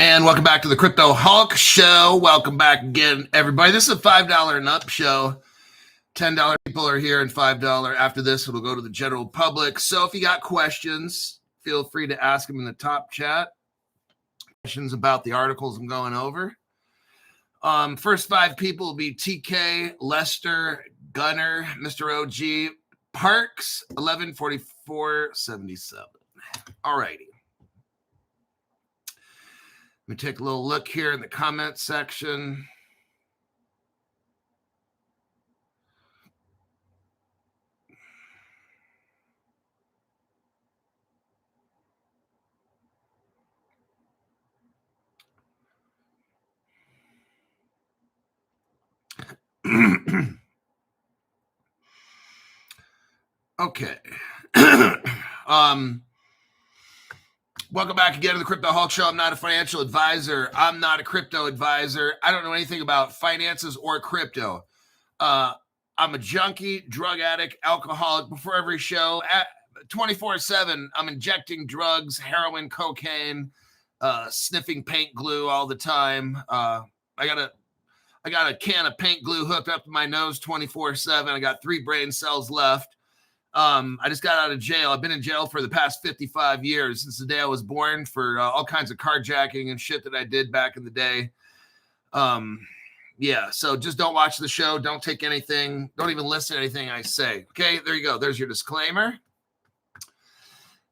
And welcome back to the Crypto Hulk Show. Welcome back again, everybody. This is a $5 and up show. $10 people are here and $5 after this. It'll go to the general public. So if you got questions, feel free to ask them in the top chat. Questions about the articles I'm going over. First 5 people will be TK, Lester, Gunner, Mr. OG, Parks, 114477. All righty. Let me take a little look here in the comment section. Okay. Welcome back again to the Crypto Hulk Show. I'm not a financial advisor. I'm not a crypto advisor. I don't know anything about finances or crypto. I'm a junkie, drug addict, alcoholic. Before every show, 24/7, I'm injecting drugs, heroin, cocaine, sniffing paint glue all the time. I got a can of paint glue hooked up to my nose 24/7. I got 3 brain cells left. I just got out of jail. I've been in jail for the past 55 years since the day I was born for all kinds of carjacking and shit that I did back in the day. Yeah, so just don't watch the show. Don't take anything. Don't even listen to anything I say. Okay, there you go. There's your disclaimer.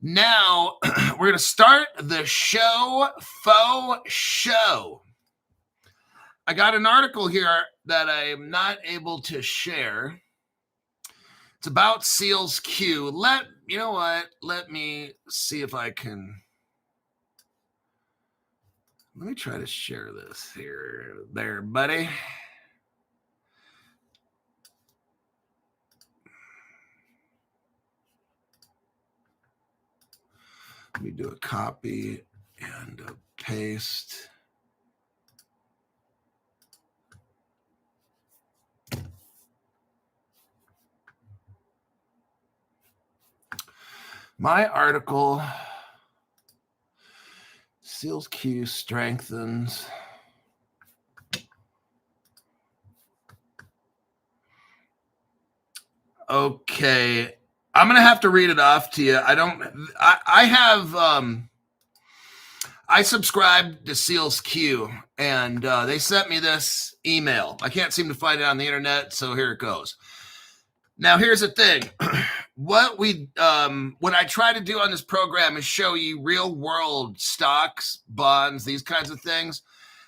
Now, we're going to start the faux show. I got an article here that I am not able to share. It's about Sealsq. You know what? Let me see if I can. Let me try to share this here. There, buddy. Let me do a copy and a paste. My article, Sealsq strengthens. Okay, I'm gonna have to read it off to you. I subscribed to Sealsq, and they sent me this email. I can't seem to find it on the internet, so here it goes. Now, here's the thing. What I try to do on this program is show you real world stocks, bonds, these kinds of things.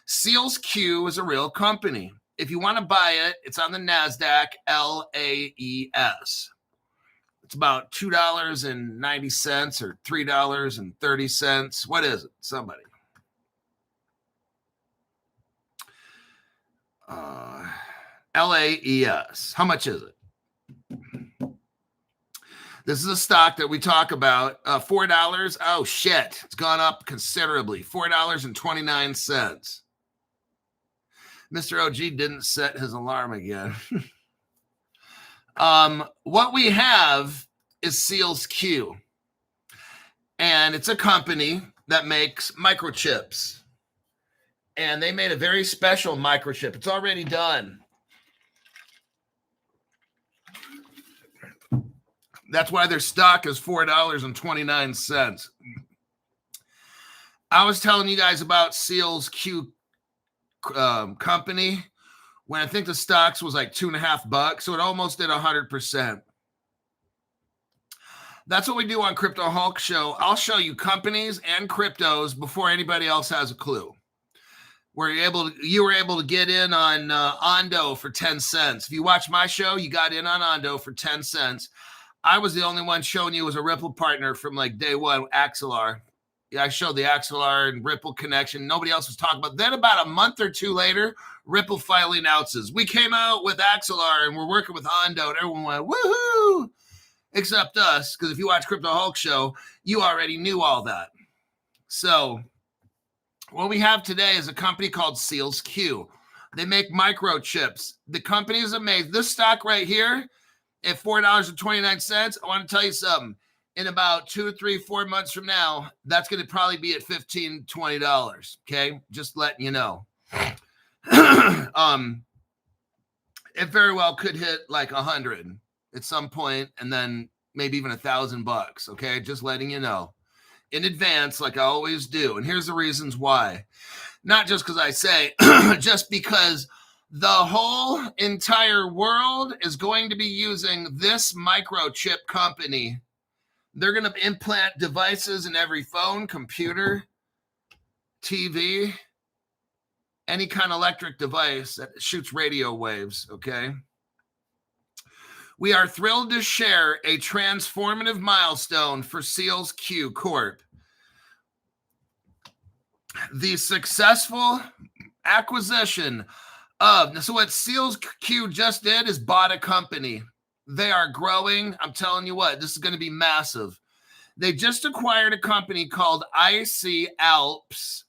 Sealsq is a real company. If you want to buy it, it's on the NASDAQ, LAES. It's about $2.90 or $3.30. What is it? Somebody. LAES. How much is it? This is a stock that we talk about. $4. Oh, shit. It's gone up considerably. $4.29. Mr. OG didn't set his alarm again. What we have is Sealsq. And it's a company that makes microchips. And they made a very special microchip. It's already done. That's why their stock is $4.29. I was telling you guys about Sealsq company when I think the stocks was like $2.50, so it almost did 100%. That's what we do on Crypto Hulk Show. I'll show you companies and cryptos before anybody else has a clue. You were able to get in on Ondo for 10 cents. If you watch my show, you got in on Ondo for 10 cents. I was the only one showing you as a Ripple partner from like day one, Axelar. Yeah, I showed the Axelar and Ripple connection. Nobody else was talking about. Then about a month or two later, Ripple finally announces, we came out with Axelar and we're working with Ondo. And everyone went, woohoo! Except us, because if you watch Crypto Hulk Show, you already knew all that. So what we have today is a company called Sealsq. They make microchips. The company is amazing. This stock right here, at $4.29, I want to tell you something. in about 2 to 3, 4 months from now, that's going to probably be at $15, $20. Okay. Just letting you know. It very well could hit like 100 at some point, and then maybe even $1,000. Okay. Just letting you know in advance, like I always do. And here's the reasons why. Not just because I say, just because the whole entire world is going to be using this microchip company. They're going to implant devices in every phone, computer, TV, any kind of electric device that shoots radio waves, okay? We are thrilled to share a transformative milestone for Sealsq Corp. The successful acquisition of, so what Sealsq just did is bought a company. They are growing. I'm telling you what, this is going to be massive. They just acquired a company called IC Alps.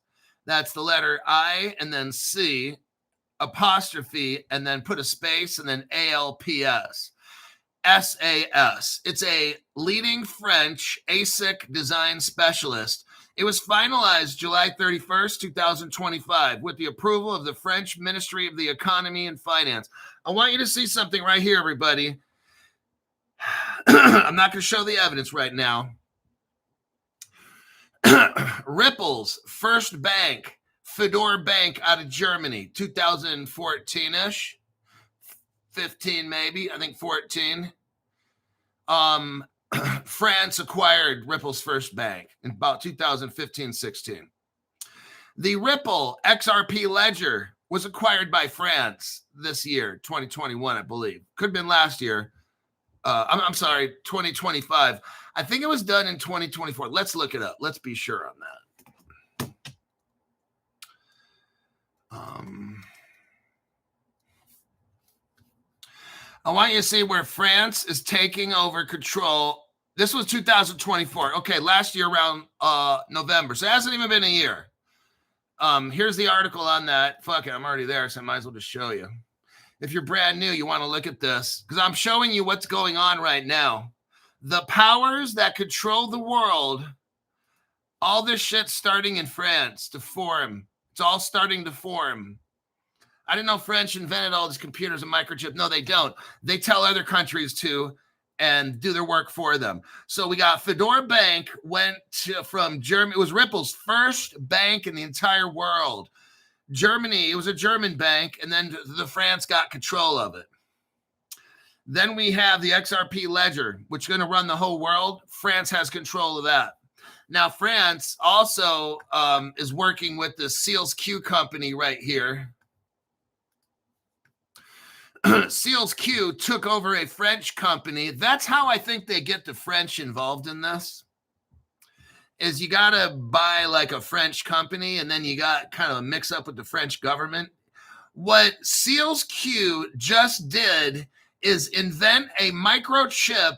That's the letter I and then C apostrophe and then put a space and then ALPS. SAS. It's a leading French ASIC design specialist. It was finalized July 31st, 2025 with the approval of the French Ministry of the Economy and Finance. I want you to see something right here, everybody. I'm not going to show the evidence right now. Ripple's first bank, Hbar Bank out of Germany, 2014-ish, 15 maybe, I think 14. France acquired Ripple's first bank in about 2015-16. The Ripple XRP ledger was acquired by France this year, 2021, I believe. Could have been last year. I'm sorry, 2025. I think it was done in 2024. Let's look it up. Let's be sure on that. I want you to see where France is taking over control. This was 2024. Okay, last year around November. So it hasn't even been a year. Here's the article on that. Fuck it, I'm already there, so I might as well just show you. If you're brand new, you want to look at this because I'm showing you what's going on right now. The powers that control the world, all this shit starting in France to form. It's all starting to form. I didn't know French invented all these computers and microchips. No, they don't. They tell other countries to and do their work for them. So we got Hbar Bank went from Germany. It was Ripple's first bank in the entire world. Germany, it was a German bank, and then the France got control of it. Then we have the XRP ledger, which is going to run the whole world. France has control of that. Now, France also is working with the Sealsq company right here. Sealsq took over a French company. That's how I think they get the French involved in this. Is you got to buy like a French company and then you got kind of a mix up with the French government. What Sealsq just did is invent a microchip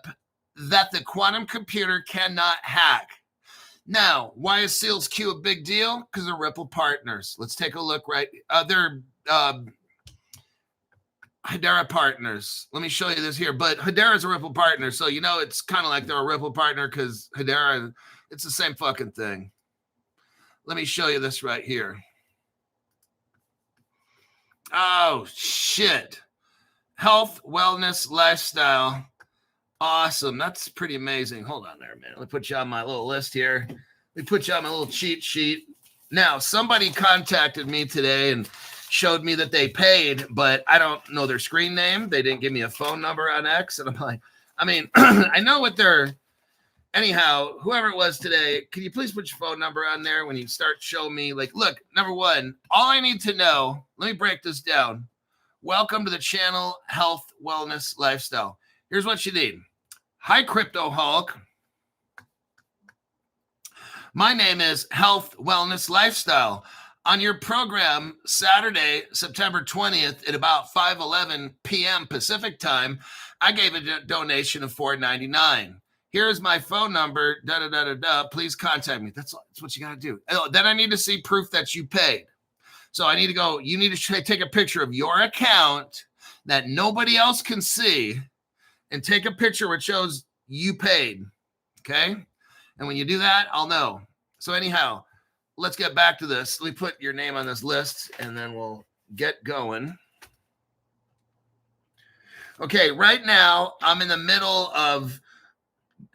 that the quantum computer cannot hack. Now, why is Sealsq a big deal? Because they're Ripple partners. Let's take a look right. They're Hedera partners. Let me show you this here. But Hedera is a Ripple partner. So, you know, it's kind of like they're a Ripple partner because Hedera, it's the same fucking thing. Let me show you this right here. Oh, shit. Health, wellness, lifestyle. Awesome. That's pretty amazing. Hold on there, man. Let me put you on my little list here. Let me put you on my little cheat sheet. Now, somebody contacted me today and showed me that they paid, but I don't know their screen name. They didn't give me a phone number on X. And I'm like, I mean, I know what they're, anyhow, whoever it was today, can you please put your phone number on there when you start showing me, like, look, number one, all I need to know, let me break this down. Welcome to the channel, Health, Wellness, Lifestyle. Here's what you need. Hi, Crypto Hulk. My name is Health, Wellness, Lifestyle. On your program, Saturday, September 20th at about 5:11 p.m. Pacific time, I gave a donation of $4.99. Here's my phone number, please contact me. That's what you got to do. Then I need to see proof that you paid. So I need to go, you need to take a picture of your account that nobody else can see and take a picture which shows you paid. Okay. And when you do that, I'll know. So anyhow, let's get back to this. Let me put your name on this list and then we'll get going. Okay, right now I'm in the middle of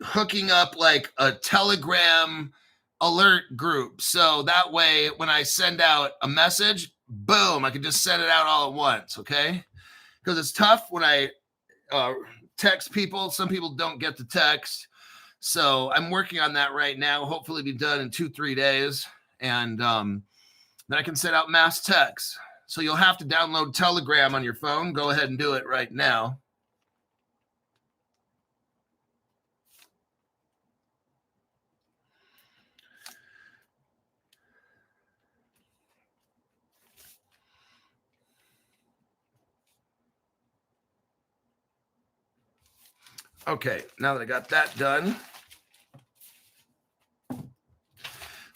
hooking up like a Telegram alert group. So that way, when I send out a message, boom, I can just send it out all at once, okay? Because it's tough when I text people. Some people don't get the text. So I'm working on that right now. Hopefully be done in 2-3 days. And then I can send out mass texts. So you'll have to download Telegram on your phone. Go ahead and do it right now. Okay, now that I got that done.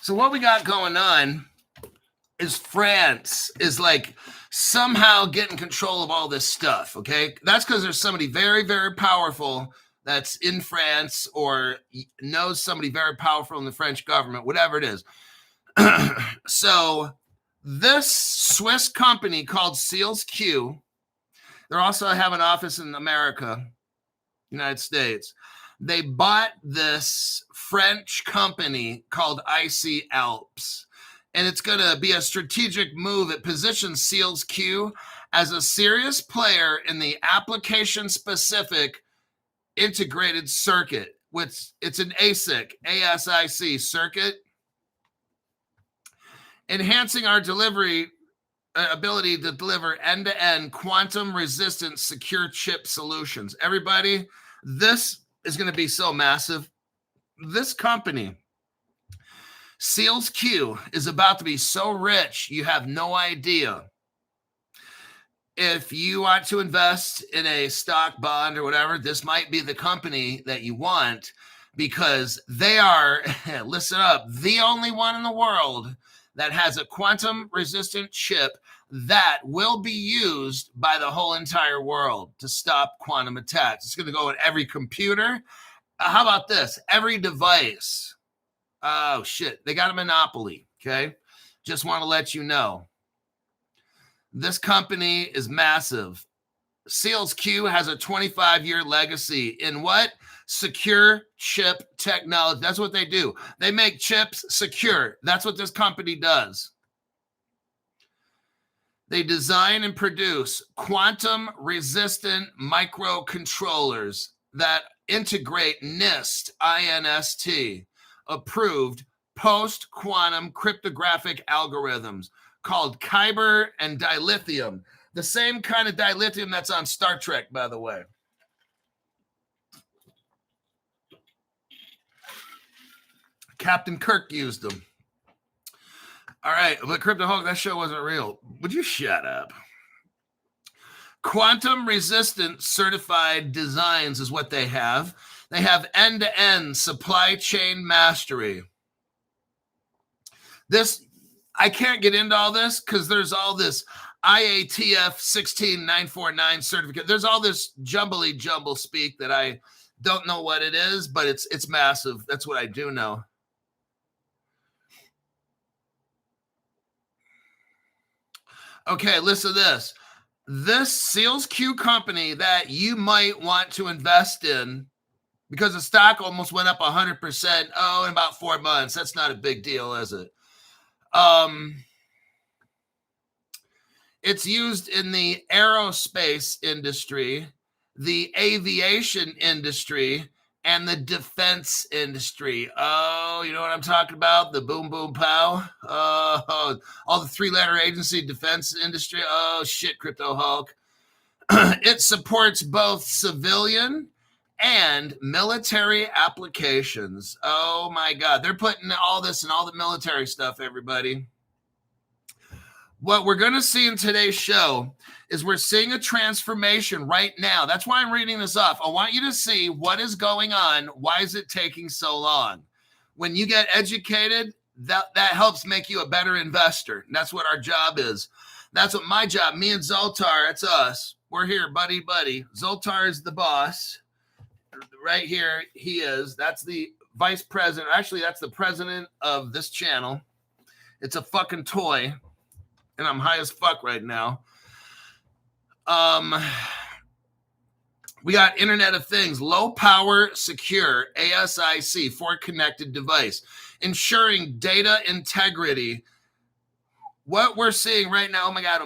So what we got going on is France is like somehow getting control of all this stuff, okay? That's because there's somebody very, very powerful that's in France or knows somebody very powerful in the French government, whatever it is. So this Swiss company called Sealsq, they also have an office in America, United States. They bought this French company called IC Alps. And it's going to be a strategic move. It positions Sealsq as a serious player in the application-specific integrated circuit, which it's an ASIC, ASIC circuit, enhancing our delivery ability to deliver end-to-end quantum-resistant secure chip solutions. Everybody, this is going to be so massive. This company, Sealsq, is about to be so rich, you have no idea. If you want to invest in a stock, bond, or whatever, this might be the company that you want because they are, listen up, the only one in the world that has a quantum-resistant chip that will be used by the whole entire world to stop quantum attacks. It's going to go in every computer. How about this? Every device. Oh, shit. They got a monopoly, okay? Just want to let you know. This company is massive. Sealsq has a 25-year legacy in what? Secure chip technology. That's what they do. They make chips secure. That's what this company does. They design and produce quantum-resistant microcontrollers that integrate NIST, INST, approved post-quantum cryptographic algorithms called Hbar and dilithium. The same kind of dilithium that's on Star Trek, by the way. Captain Kirk used them. All right, but Crypto Hulk, that show wasn't real. Would you shut up? Quantum-resistant certified designs is what they have. They have end-to-end supply chain mastery. This, I can't get into all this because there's all this IATF 16949 certificate. There's all this jumbly jumble speak that I don't know what it is, but it's massive. That's what I do know. Okay, listen to this. This Sealsq company that you might want to invest in, because the stock almost went up 100%, in about 4 months. That's not a big deal, is it? It's used in the aerospace industry, the aviation industry, and the defense industry. Oh, you know what I'm talking about? The boom, boom, pow. Oh, all the 3-letter agency defense industry. Oh, shit, Crypto Hulk. It supports both civilian and military applications. Oh, my God. They're putting all this in all the military stuff, everybody. What we're going to see in today's show is we're seeing a transformation right now. That's why I'm reading this off. I want you to see what is going on. Why is it taking so long? When you get educated, that helps make you a better investor. And that's what our job is. That's what my job, me and Zoltar, it's us. We're here, buddy. Zoltar is the boss. Right here, he is. That's the vice president. Actually, that's the president of this channel. It's a fucking toy, and I'm high as fuck right now. We got Internet of Things, low power, secure, ASIC, for connected device, ensuring data integrity. What we're seeing right now, oh my God.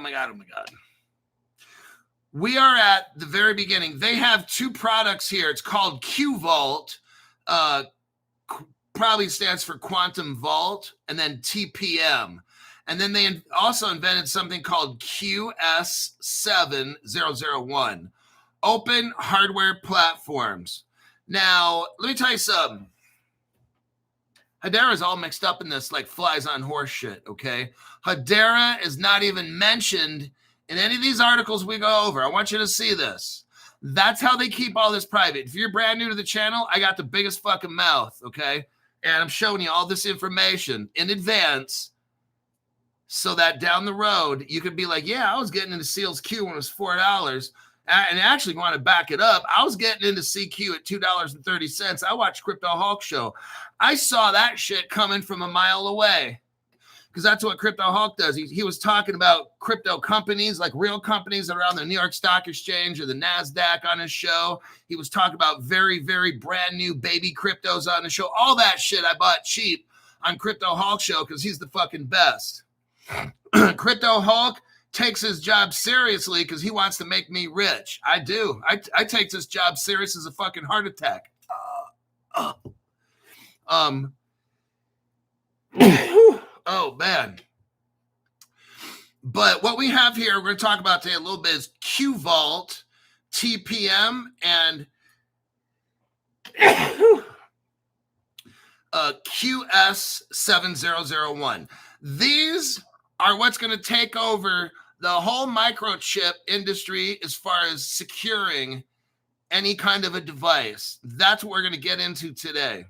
We are at the very beginning. They have two products here. It's called Vault, probably stands for Quantum Vault, and then TPM. And then they also invented something called QS7001. Open hardware platforms. Now, let me tell you something. Hedera is all mixed up in this like flies on horse shit, okay? Hedera is not even mentioned in any of these articles we go over. I want you to see this. That's how they keep all this private. If you're brand new to the channel, I got the biggest fucking mouth, okay? And I'm showing you all this information in advance so that down the road, you could be like, yeah, I was getting into Sealsq when it was $4. And actually want to back it up. I was getting into CQ at $2.30. I watched Crypto Hulk show. I saw that shit coming from a mile away because that's what Crypto Hulk does. He was talking about crypto companies, like real companies that are on the New York Stock Exchange or the NASDAQ on his show. He was talking about very, very brand new baby cryptos on the show. All that shit I bought cheap on Crypto Hulk show because he's the fucking best. Crypto Hulk takes his job seriously because he wants to make me rich. I do. I take this job serious as a fucking heart attack. Oh man. But what we have here, we're going to talk about today a little bit, is Vault, TPM, and QS7001. These are what's going to take over the whole microchip industry as far as securing any kind of a device. That's what we're going to get into today.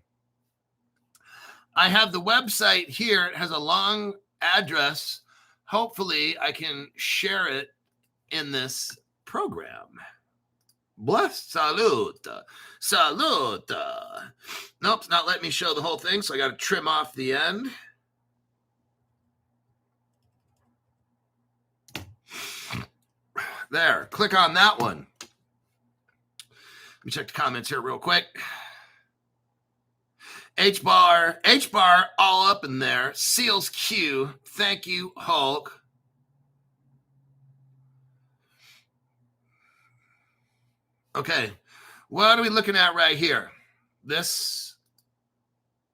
I have the website here. It has a long address. Hopefully, I can share it in this program. Bless. Salute. Salute. Nope, it's not letting me show the whole thing, so I got to trim off the end. There, click on that one. Let me check the comments here real quick. Hbar, all up in there. Sealsq, thank you, Hulk. Okay, what are we looking at right here? This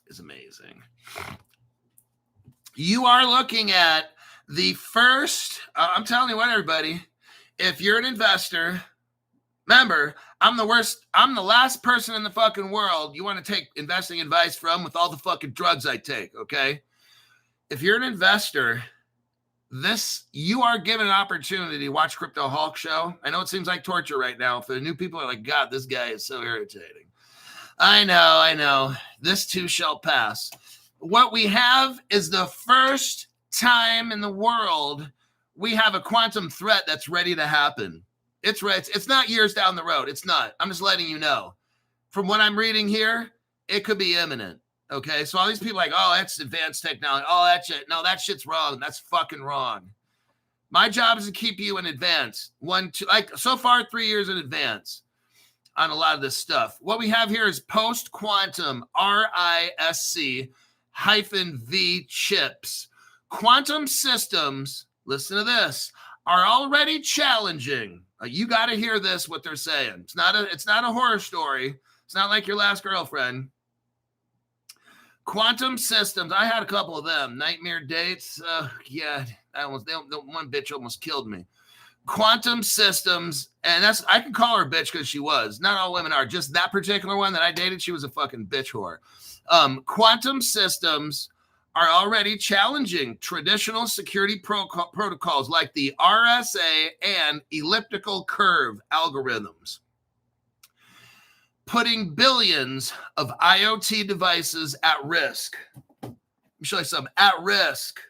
is amazing. You are looking at the first, I'm telling you what, everybody, if you're an investor, remember, I'm the last person in the fucking world you want to take investing advice from with all the fucking drugs I take, okay? If you're an investor, you are given an opportunity to watch Crypto Hulk show. I know it seems like torture right now. For the new people are like, God, this guy is so irritating. I know. This too shall pass. What we have is the first time in the world we have a quantum threat that's ready to happen. It's right. It's not years down the road. It's not. I'm just letting you know. From what I'm reading here, it could be imminent. Okay. So all these people are like, oh, that's advanced technology. Oh, that shit. No, that shit's wrong. That's fucking wrong. My job is to keep you in advance. So far, 3 years in advance on a lot of this stuff. What we have here is post-quantum RISC-V chips. Quantum systems, listen to this, are already challenging. You got to hear this, what they're saying. It's not a horror story. It's not like your last girlfriend. Quantum systems, I had a couple of them. Nightmare dates. Yeah, one bitch almost killed me. Quantum systems, and I can call her a bitch because she was. Not all women are. Just that particular one that I dated, she was a fucking bitch whore. Quantum systems are already challenging traditional security protocols like the RSA and elliptical curve algorithms, putting billions of IoT devices at risk. Let me show you something. At risk.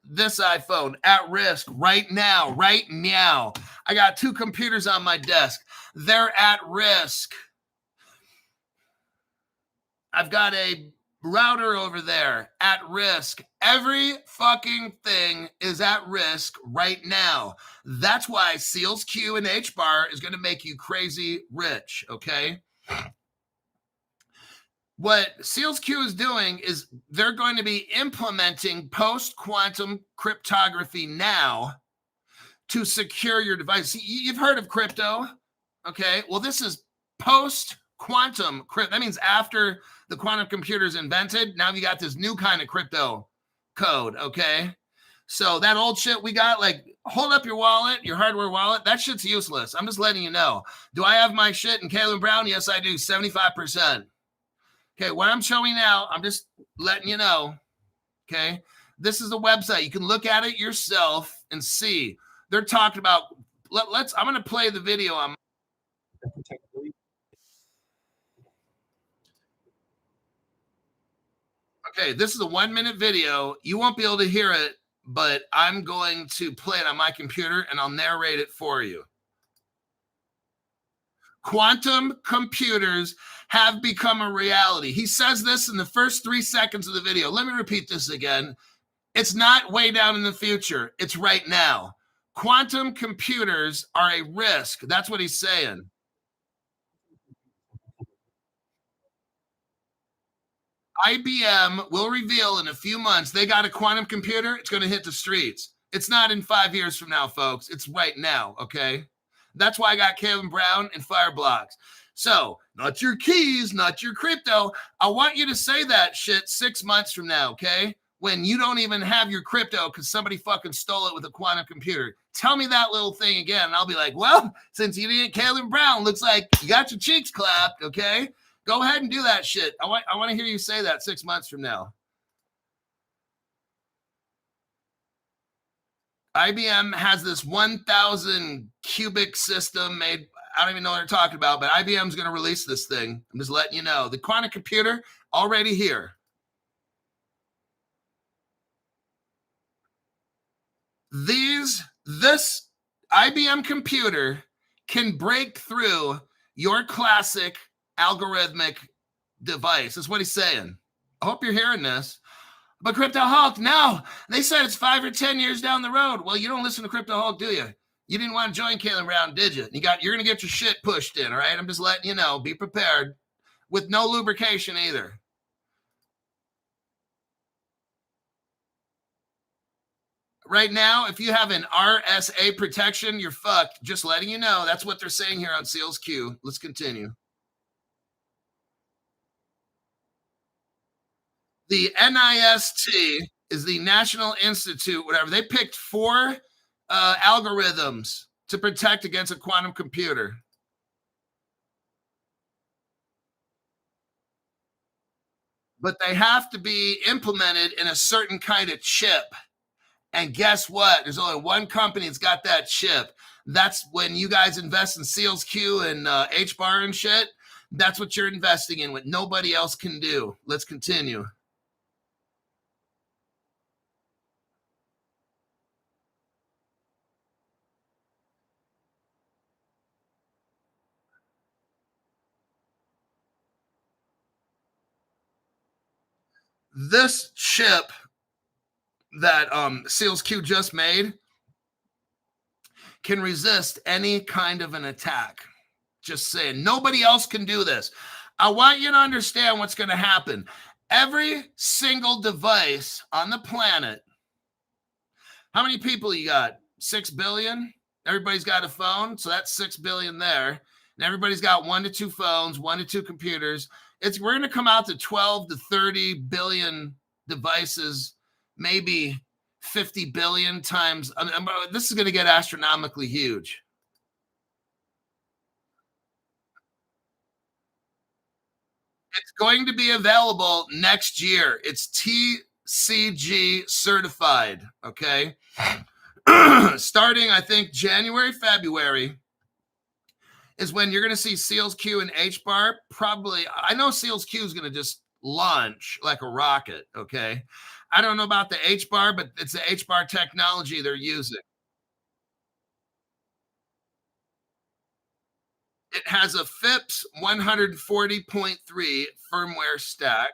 This iPhone, at risk right now. I got 2 computers on my desk. They're at risk. I've got a router over there at risk. Every fucking thing is at risk right now. That's why Sealsq and Hbar is going to make you crazy rich, okay? What Sealsq is doing is they're going to be implementing post-quantum cryptography now to secure your device. You've heard of crypto, okay? Well, this is post-quantum crypto. That means after the quantum computer is invented, now you got this new kind of crypto code, okay? So that old shit we got, like, hold up your wallet, your hardware wallet, that shit's useless. I'm just letting you know. Do I have my shit in Caleb Brown? Yes, I do, 75%. Okay, what I'm showing now, I'm just letting you know, okay? This is a website. You can look at it yourself and see. They're talking about, I'm going to play the video on. Okay, this is a 1-minute video. You won't be able to hear it, but I'm going to play it on my computer and I'll narrate it for you. Quantum computers have become a reality. He says this in the first 3 seconds of the video. Let me repeat this again. It's not way down in the future. It's right now. Quantum computers are a risk. That's what he's saying. IBM will reveal in a few months they got a quantum computer. It's going to hit the streets. It's not in 5 years from now, folks. It's right now, okay? That's why I got Caleb Brown and Fireblocks. So, not your keys, not your crypto. I want you to say that shit 6 months from now, okay? When you don't even have your crypto because somebody fucking stole it with a quantum computer. Tell me that little thing again, and I'll be like, well, since you didn't Caleb Brown, looks like you got your cheeks clapped, okay? Go ahead and do that shit. I want to hear you say that 6 months from now. IBM has this 1,000 cubic system made. I don't even know what they're talking about, but IBM's going to release this thing. I'm just letting you know. The quantum computer already here. This IBM computer can break through your classic algorithmic device. That's what he's saying. I hope you're hearing this. But Crypto Hulk, no, they said it's 5 or 10 years down the road. Well, you don't listen to Crypto Hulk, do you? You didn't want to join Caleb Brown, did you? You're going to get your shit pushed in, all right? I'm just letting you know. Be prepared with no lubrication either. Right now, if you have an RSA protection, you're fucked. Just letting you know. That's what they're saying here on Sealsq. Let's continue. The NIST is the National Institute, whatever. They picked 4 algorithms to protect against a quantum computer. But they have to be implemented in a certain kind of chip. And guess what? There's only one company that's got that chip. That's when you guys invest in Sealsq and Hbar and shit. That's what you're investing in, what nobody else can do. Let's continue. This chip that Sealsq just made can resist any kind of an attack. Just saying, nobody else can do this. I want you to understand what's going to happen. Every single device on the planet, how many people you got? 6 billion? Everybody's got a phone, so that's 6 billion there. And everybody's got 1 to 2 phones, 1 to 2 computers. We're going to come out to 12 to 30 billion devices, maybe 50 billion times. This is going to get astronomically huge. It's going to be available next year. It's TCG certified, okay? Starting, I think, January, February is when you're going to see Sealsq and Hbar. Probably, I know Sealsq is going to just launch like a rocket, okay? I don't know about the Hbar, but it's the Hbar technology they're using. It has a FIPS 140.3 firmware stack.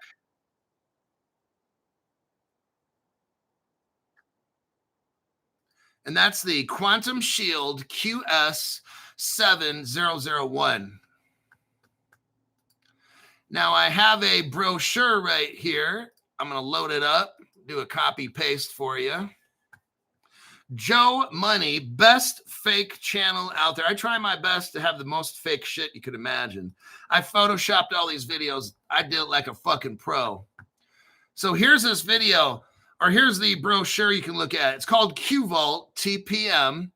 And that's the Quantum Shield QS7001. Now I have a brochure right here. I'm going to load it up, do a copy paste for you. Joe Money, best fake channel out there. I try my best to have the most fake shit you could imagine. I photoshopped all these videos. I did it like a fucking pro. So here's this video, or here's the brochure you can look at. It's called Vault TPM,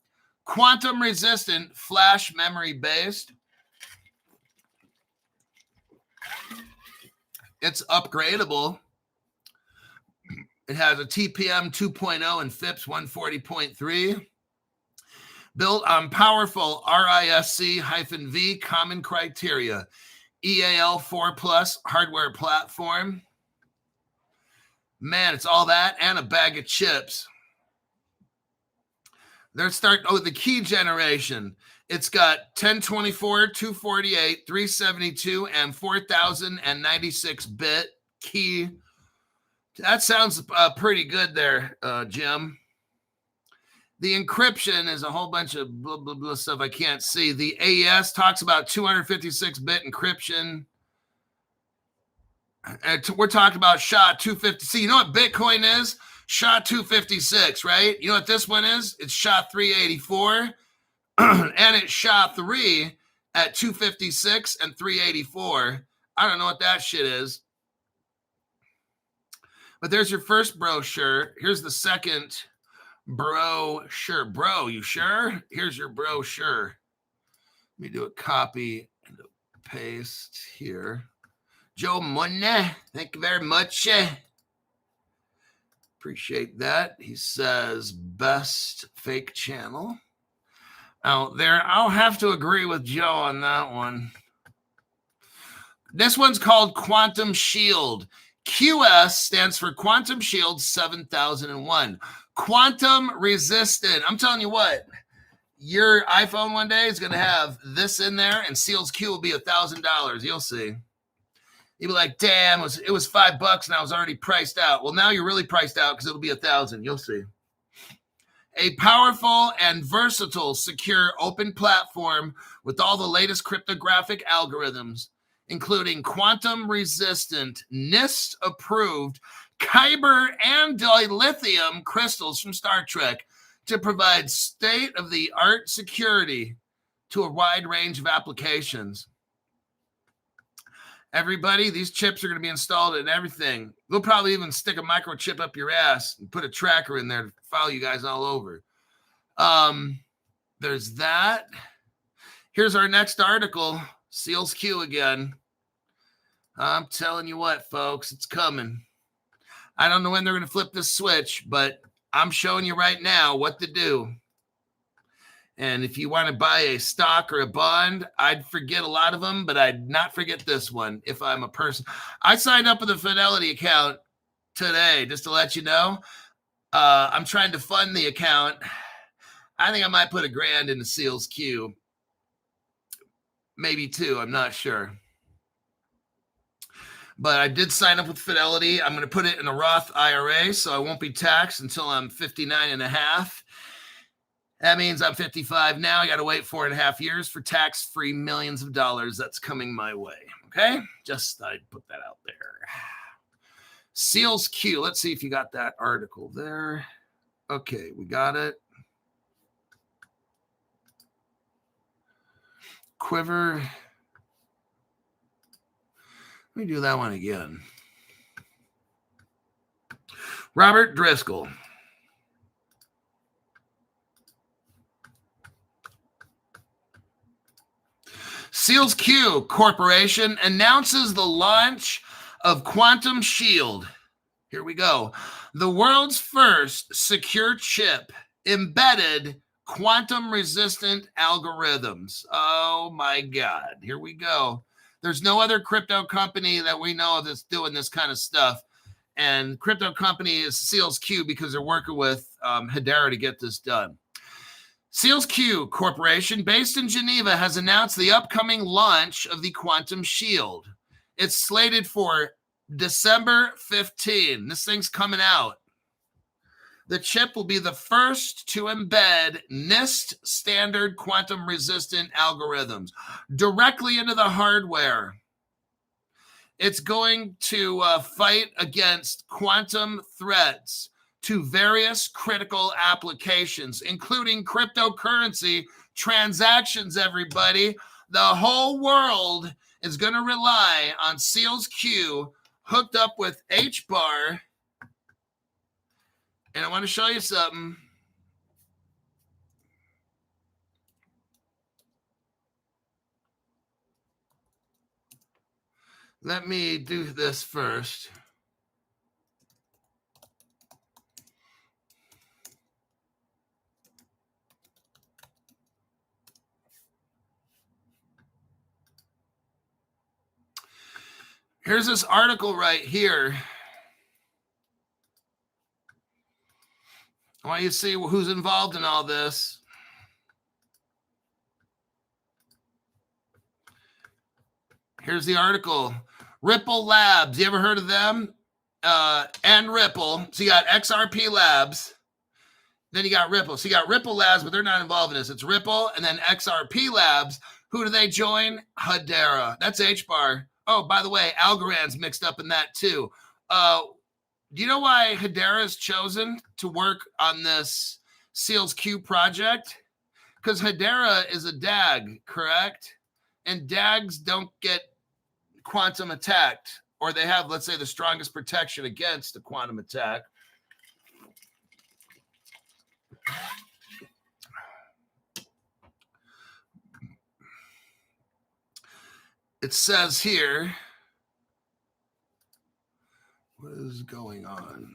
quantum resistant, flash memory based. It's upgradable. It has a TPM 2.0 and FIPS 140.3. Built on powerful RISC-V common criteria. EAL4+ hardware platform. Man, it's all that and a bag of chips. They're starting, the key generation. It's got 1024, 248, 372, and 4096-bit key. That sounds pretty good there, Jim. The encryption is a whole bunch of blah, blah, blah stuff I can't see. The AES talks about 256-bit encryption. We're talking about SHA-250. See, you know what Bitcoin is? SHA-256, right? You know what this one is? It's SHA-384. And it's SHA-3 at 256 and 384. I don't know what that shit is. But there's your first brochure. Here's the second brochure. Bro, you sure? Here's your brochure. Let me do a copy and a paste here. Joe Money, thank you very much. Appreciate that. He says best fake channel out there. I'll have to agree with Joe on that one. This one's called Quantum Shield. QS stands for Quantum Shield 7001. Quantum resistant. I'm telling you what, your iPhone one day is going to have this in there, and Sealsq will be $1,000. You'll see. You'll be like, damn, it was $5 and I was already priced out. Well, now you're really priced out because it'll be $1,000. You'll see. A powerful and versatile, secure, open platform with all the latest cryptographic algorithms, including quantum-resistant, NIST-approved Kyber and dilithium crystals from Star Trek to provide state-of-the-art security to a wide range of applications. Everybody, these chips are going to be installed in everything. They'll probably even stick a microchip up your ass and put a tracker in there to follow you guys all over. There's that. Here's our next article, Sealsq again. I'm telling you what, folks, it's coming. I don't know when they're going to flip this switch, but I'm showing you right now what to do. And if you want to buy a stock or a bond, I'd forget a lot of them, but I'd not forget this one if I'm a person. I signed up with a Fidelity account today, just to let you know. I'm trying to fund the account. I think I might put $1,000 into Sealsq. Maybe 2, I'm not sure. But I did sign up with Fidelity. I'm going to put it in a Roth IRA, so I won't be taxed until I'm 59 and a half. That means I'm 55 now. I got to wait 4.5 years for tax-free millions of dollars that's coming my way. Okay? Just thought I'd put that out there. Sealsq. Let's see if you got that article there. Okay, we got it. Quiver. Let me do that one again. Robert Driscoll. Sealsq Corporation announces the launch of Quantum Shield. Here we go. The world's first secure chip embedded quantum-resistant algorithms. Oh, my God. Here we go. There's no other crypto company that we know of that's doing this kind of stuff. And crypto company is Sealsq because they're working with Hedera to get this done. Sealsq Corporation, based in Geneva, has announced the upcoming launch of the Quantum Shield. It's slated for December 15. This thing's coming out. The chip will be the first to embed NIST standard quantum-resistant algorithms directly into the hardware. It's going to fight against quantum threats to various critical applications, including cryptocurrency transactions, everybody. The whole world is going to rely on Sealsq hooked up with Hbar. And I want to show you something. Let me do this first. Here's this article right here. I want you to see who's involved in all this. Here's the article. Ripple Labs. You ever heard of them? And Ripple. So you got XRP Labs. Then you got Ripple. So you got Ripple Labs, but they're not involved in this. It's Ripple and then XRP Labs. Who do they join? Hedera. That's Hbar. Oh, by the way, Algorand's mixed up in that too. Do you know why Hedera is chosen to work on this Sealsq project? Because Hedera is a DAG, correct? And DAGs don't get quantum attacked, or they have, let's say, the strongest protection against a quantum attack. It says here, what is going on?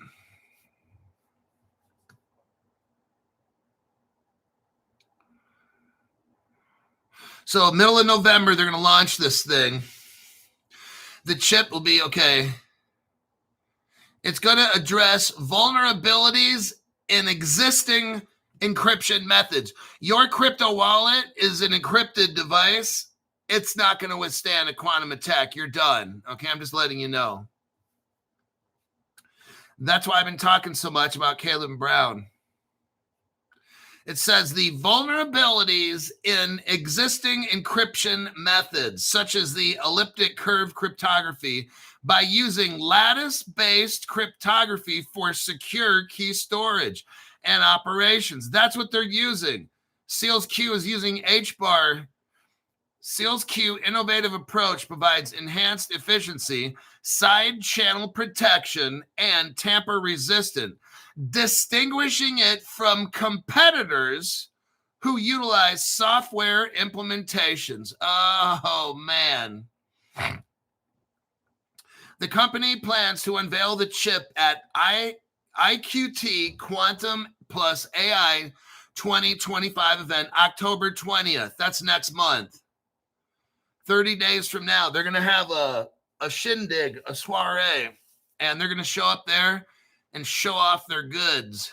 So middle of November, they're going to launch this thing. The chip will be, okay, it's going to address vulnerabilities in existing encryption methods. Your crypto wallet is an encrypted device. It's not going to withstand a quantum attack. You're done. Okay, I'm just letting you know. That's why I've been talking so much about Caleb Brown. It says the vulnerabilities in existing encryption methods, such as the elliptic curve cryptography, by using lattice-based cryptography for secure key storage and operations. That's what they're using. Sealsq is using Hbar. Sealsq innovative approach provides enhanced efficiency, side channel protection, and tamper resistant, distinguishing it from competitors who utilize software implementations. Oh, man. The company plans to unveil the chip at IQT Quantum Plus AI 2025 event, October 20th. That's next month. 30 days from now, they're going to have a shindig, a soiree, and they're going to show up there and show off their goods.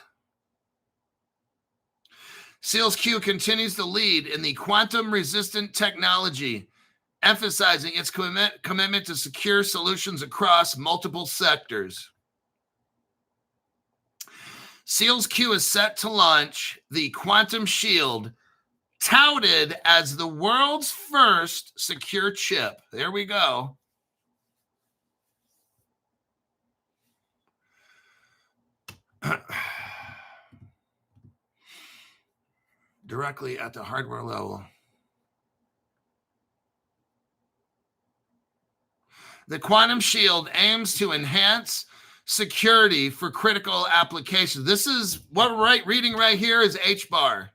Sealsq continues to lead in the quantum-resistant technology, emphasizing its commitment to secure solutions across multiple sectors. Sealsq is set to launch the Quantum Shield, touted as the world's first secure chip. There we go. Directly at the hardware level. The Quantum Shield aims to enhance security for critical applications. This is what we're reading right here is Hbar.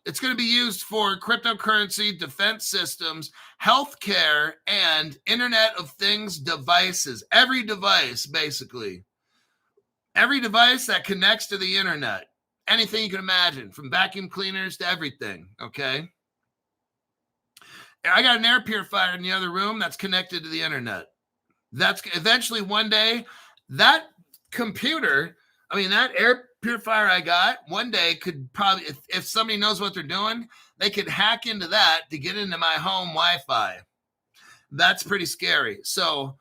It's going to be used for cryptocurrency, defense systems, healthcare, and Internet of Things devices. Every device, basically. Every device that connects to the internet. Anything you can imagine, from vacuum cleaners to everything, okay? I got an air purifier in the other room that's connected to the internet. That's eventually one day, that computer, that air purifier I got one day could probably, if somebody knows what they're doing, they could hack into that to get into my home Wi-Fi. That's pretty scary. So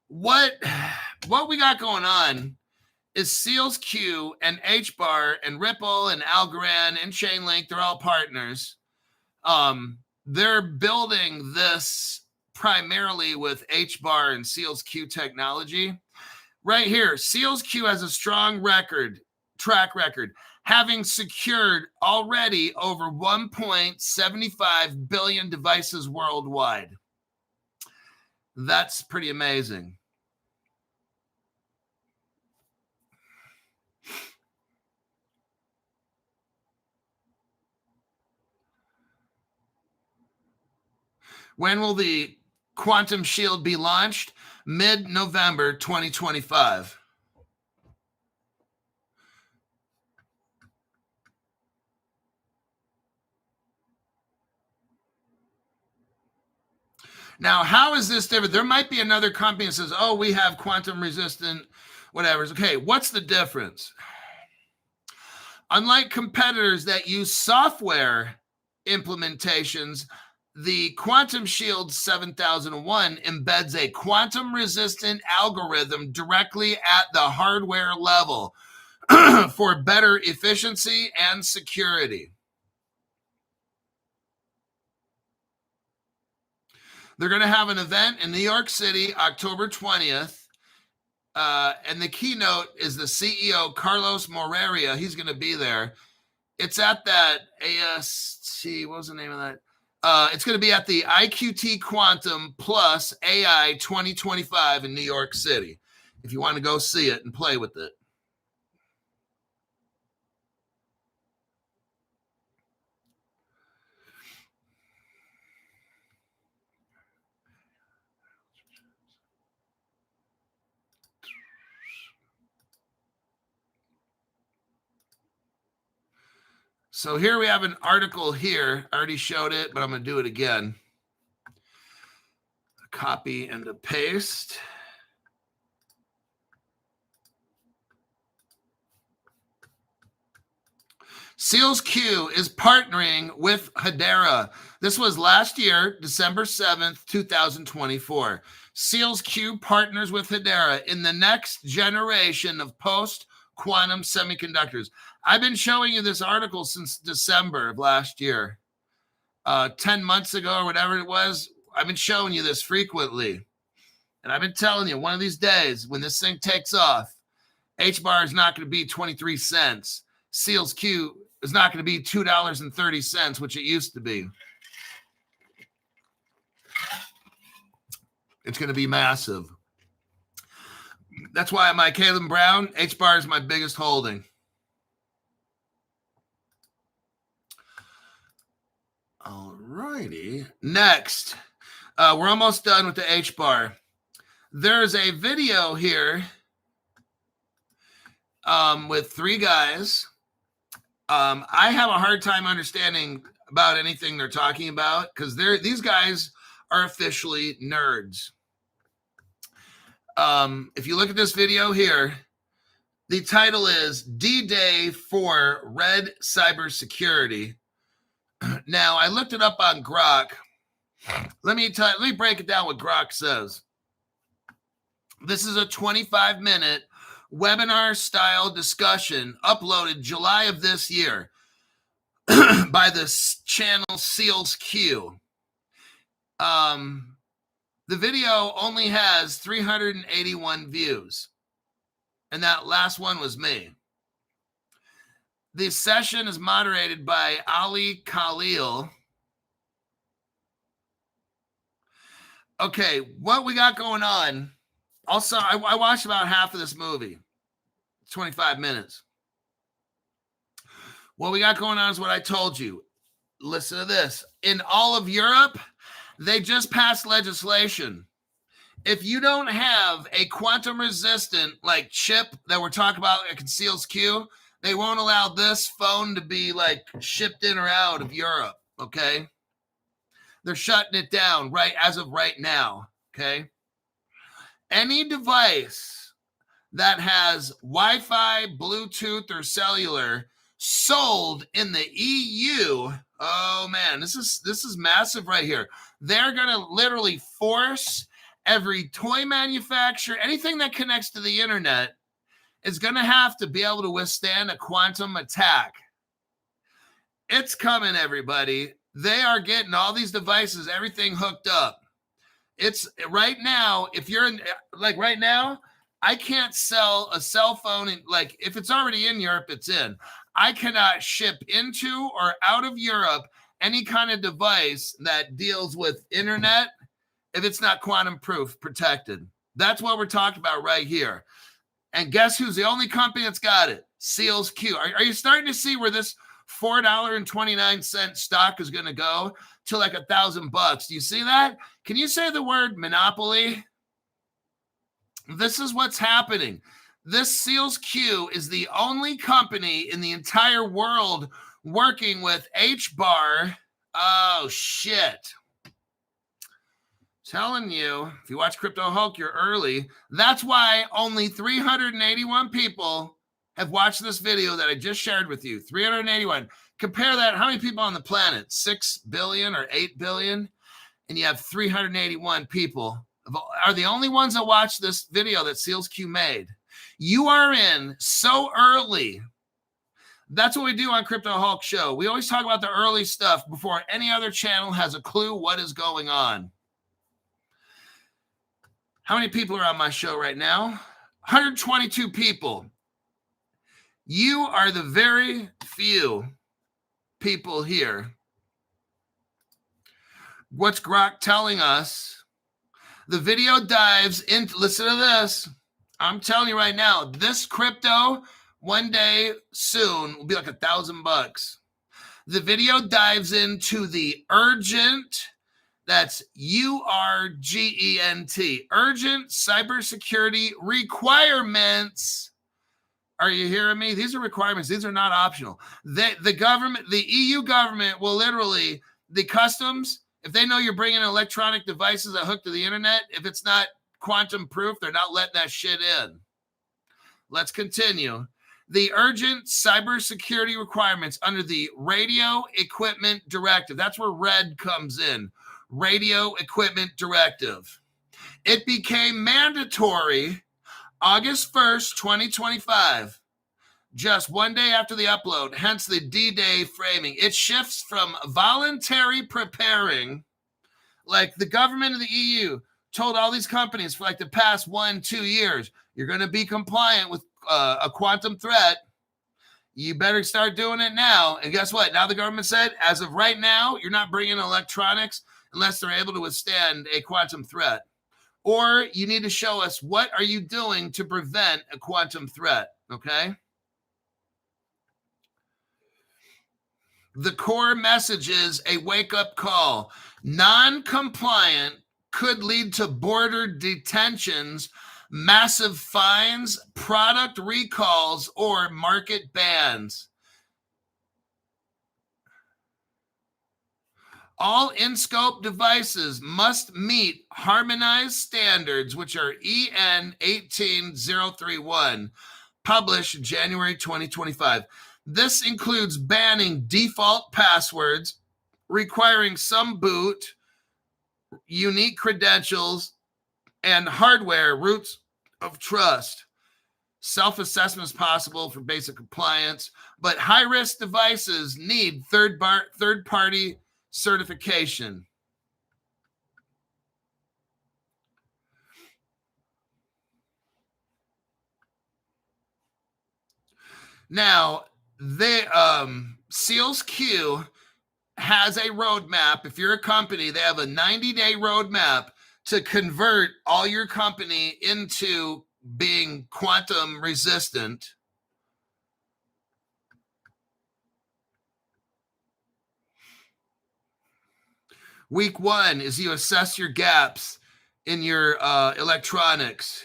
what we got going on is Sealsq and Hbar and Ripple and Algorand and Chainlink. They're all partners. They're building this primarily with Hbar and Sealsq technology. Right here, Sealsq has a strong track record, having secured already over 1.75 billion devices worldwide. That's pretty amazing. When will the Quantum Shield be launched? Mid-November 2025. Now, how is this different? There might be another company that says, oh, we have quantum resistant, whatever. Okay, what's the difference? Unlike competitors that use software implementations, the Quantum Shield 7001 embeds a quantum resistant algorithm directly at the hardware level for better efficiency and security. They're going to have an event in New York City, October 20th. And the keynote is the CEO, Carlos Moreira. He's going to be there. It's at that AST, what was the name of that? It's going to be at the IQT Quantum Plus AI 2025 in New York City. If you want to go see it and play with it. So here we have an article here. I already showed it, but I'm going to do it again. Copy and a paste. Sealsq is partnering with Hedera. This was last year, December 7th, 2024. Sealsq partners with Hedera in the next generation of post-quantum semiconductors. I've been showing you this article since December of last year. 10 months ago or whatever it was, I've been showing you this frequently. And I've been telling you, one of these days, when this thing takes off, Hbar is not going to be 23 cents. Sealsq is not going to be $2.30, which it used to be. It's going to be massive. That's why I'm like Caleb Brown. Hbar is my biggest holding. All righty. Next, we're almost done with the Hbar. There's a video here with three guys. I have a hard time understanding about anything they're talking about because these guys are officially nerds. If you look at this video here, the title is D-Day for Red Cybersecurity. Now, I looked it up on Grok. Let me break it down what Grok says. This is a 25-minute webinar-style discussion uploaded July of this year by this channel Sealsq. The video only has 381 views, and that last one was me. The session is moderated by Ali Khalil. Okay, what we got going on? Also, I watched about half of this movie. 25 minutes. What we got going on is what I told you. Listen to this. In all of Europe, they just passed legislation. If you don't have a quantum resistant like chip that we're talking about like Sealsq, they won't allow this phone to be like shipped in or out of Europe, okay? They're shutting it down right as of right now, okay? Any device that has Wi-Fi, Bluetooth, or cellular sold in the EU. Oh man, this is massive right here. They're gonna literally force every toy manufacturer, anything that connects to the internet, is gonna have to be able to withstand a quantum attack. It's coming, everybody. They are getting all these devices, everything hooked up. It's right now, if you're in, like right now, I can't sell a cell phone. Like if it's already in Europe, it's in. I cannot ship into or out of Europe any kind of device that deals with internet if it's not quantum proof protected. That's what we're talking about right here. And guess who's the only company that's got it? Sealsq. Are you starting to see where this $4.29 stock is going to go to like $1,000? Do you see that? Can you say the word monopoly? This is what's happening. This Sealsq is the only company in the entire world working with Hbar. Oh, shit. Telling you, if you watch Crypto Hulk, you're early. That's why only 381 people have watched this video that I just shared with you. 381. Compare that. How many people on the planet? 6 billion or 8 billion? And you have 381 people are the only ones that watch this video that Sealsq made. You are in so early. That's what we do on Crypto Hulk Show. We always talk about the early stuff before any other channel has a clue what is going on. How many people are on my show right now? 122 people. You are the very few people here. What's Grok telling us? The video dives into, listen to this. I'm telling you right now, this crypto one day soon will be like $1,000. The video dives into the urgent, that's URGENT, urgent cybersecurity requirements. Are you hearing me? These are requirements. These are not optional. The government, the EU government will literally, the customs, if they know you're bringing electronic devices that hook to the internet, if it's not quantum proof, they're not letting that shit in. Let's continue. The urgent cybersecurity requirements under the Radio Equipment Directive. That's where RED comes in. Radio Equipment Directive. It became mandatory August 1st, 2025. Just one day after the upload, hence the D-Day framing. It shifts from voluntary preparing, like the government of the EU told all these companies for like the past 1-2 years, you're going to be compliant with a quantum threat. You better start doing it now. And guess what? Now the government said, as of right now, you're not bringing electronics unless they're able to withstand a quantum threat. Or you need to show us what are you doing to prevent a quantum threat, okay? The core message is a wake-up call. Non-compliant could lead to border detentions, massive fines, product recalls, or market bans. All in-scope devices must meet harmonized standards, which are EN 18031, published January 2025. This includes banning default passwords, requiring some boot, unique credentials, and hardware roots of trust. Self-assessment is possible for basic compliance, but high-risk devices need third-party certification. Now, Sealsq has a roadmap. If you're a company, they have a 90-day roadmap to convert all your company into being quantum resistant. Week 1 is you assess your gaps in your electronics.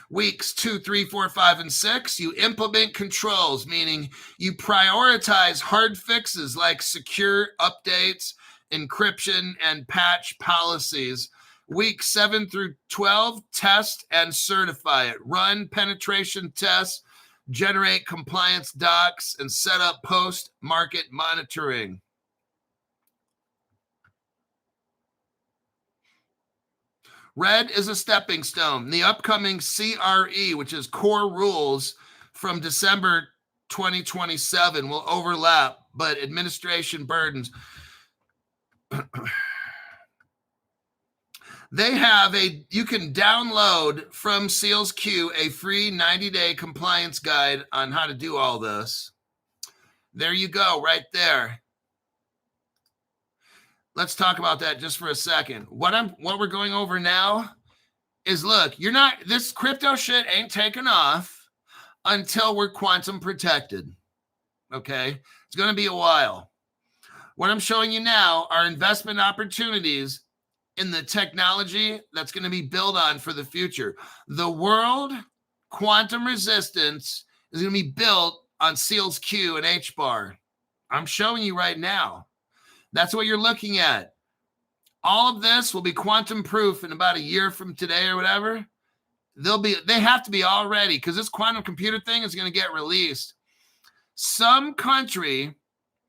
Weeks 2, 3, 4, 5, and 6, you implement controls, meaning you prioritize hard fixes like secure updates, encryption, and patch policies. Week 7 through 12, test and certify it. Run penetration tests, generate compliance docs, and set up post-market monitoring. Red is a stepping stone. The upcoming CRE, which is core rules from December 2027, will overlap, but administration burdens. You can download from Sealsq a free 90-day compliance guide on how to do all this. There you go, right there. Let's talk about that just for a second. What we're going over now is, look, this crypto shit ain't taking off until we're quantum protected. Okay? It's going to be a while. What I'm showing you now are investment opportunities in the technology that's going to be built on for the future. The world quantum resistance is going to be built on Sealsq and Hbar. I'm showing you right now. That's what you're looking at. All of this will be quantum proof in about a year from today or whatever. They have to be all ready, because this quantum computer thing is going to get released. Some country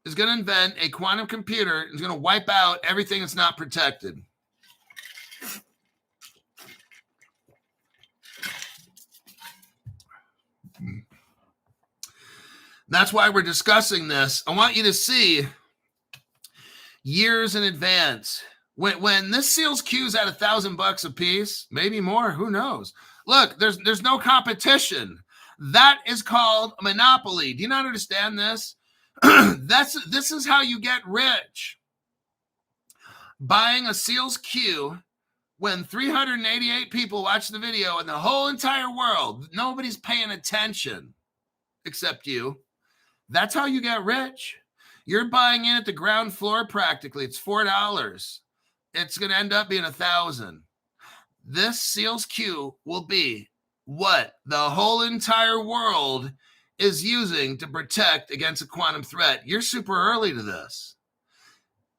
is going to invent a quantum computer and is going to wipe out everything that's not protected. That's why we're discussing this. I want you to see years in advance. When this Sealsq is at $1,000 a piece, maybe more, who knows? Look, there's no competition. That is called a monopoly. Do you not understand this? This is how you get rich. Buying a Sealsq when 388 people watch the video in the whole entire world, nobody's paying attention except you. That's how you get rich. You're buying in at the ground floor practically. It's $4. It's going to end up being $1,000. This Sealsq will be what the whole entire world is using to protect against a quantum threat. You're super early to this.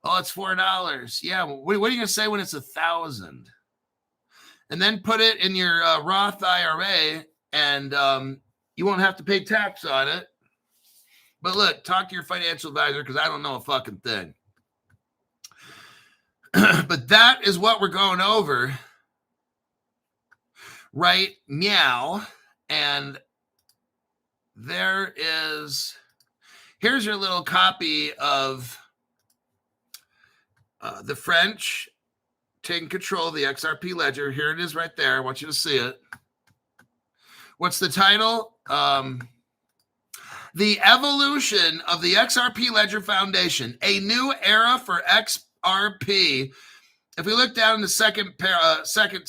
Oh, it's $4. Yeah, what are you going to say when it's $1,000? And then put it in your Roth IRA, and you won't have to pay tax on it. But look, talk to your financial advisor, because I don't know a fucking thing. But that is what we're going over right now. And here's your little copy of the French taking control of the XRP ledger. Here it is right there. I want you to see it. What's the title? The Evolution of the XRP Ledger Foundation, a new era for XRP. If we look down in the second section,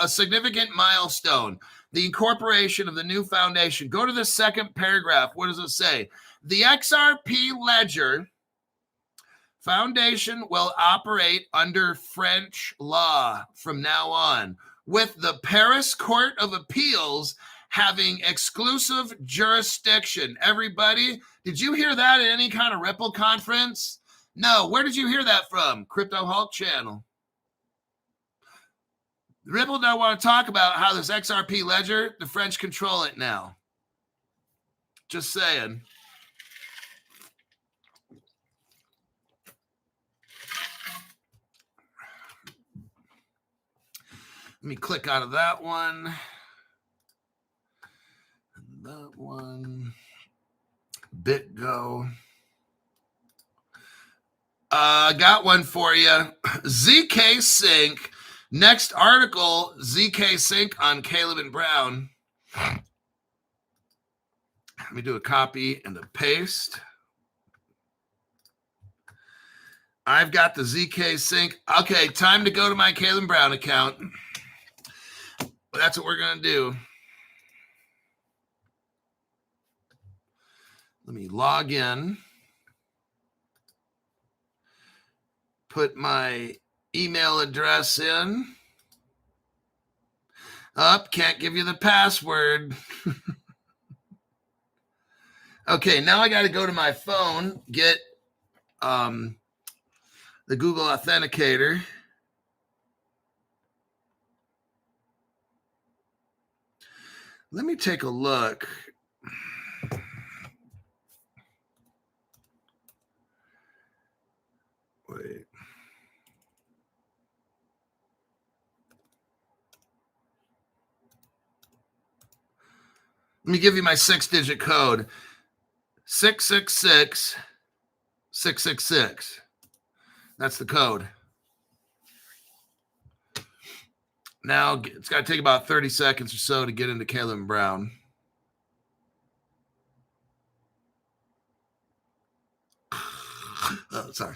a significant milestone, the incorporation of the new foundation. Go to the second paragraph. What does it say? The XRP Ledger Foundation will operate under French law from now on, with the Paris Court of Appeals having exclusive jurisdiction. Everybody, did you hear that at any kind of Ripple conference? No. Where did you hear that from? Crypto Hulk channel. Ripple don't want to talk about how this XRP ledger, the French control it now. Just saying. Let me click out of that one. That one. BitGo. Got one for you. ZK Sync. Next article, ZK Sync on Caleb and Brown. Let me do a copy and a paste. I've got the ZK Sync. Okay, time to go to my Caleb Brown account. That's what we're going to do. Let me log in. Put my email address in. Can't give you the password. Okay, now I got to go to my phone, get the Google Authenticator. Let me take a look. Wait. Let me give you my 6-digit code. 666 666. That's the code. Now it's got to take about 30 seconds or so to get into Caleb Brown. Oh, sorry.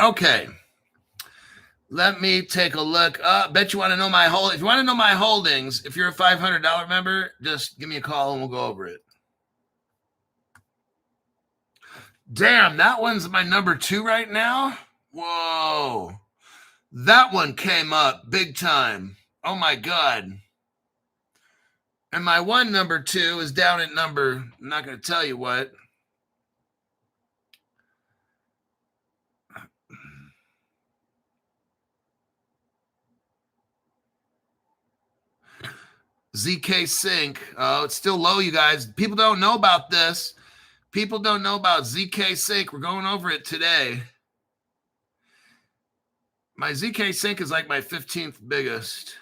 Okay. Let me take a look. Bet you want to know my hold. If you want to know my holdings, if you're a $500 member, just give me a call and we'll go over it. Damn, that one's my number 2 right now. Whoa. That one came up big time. Oh my God. And my one number 2 is down at number, I'm not going to tell you what. ZK Sync. Oh, it's still low, you guys. People don't know about this. People don't know about ZK Sync. We're going over it today. My ZK Sync is like my 15th biggest.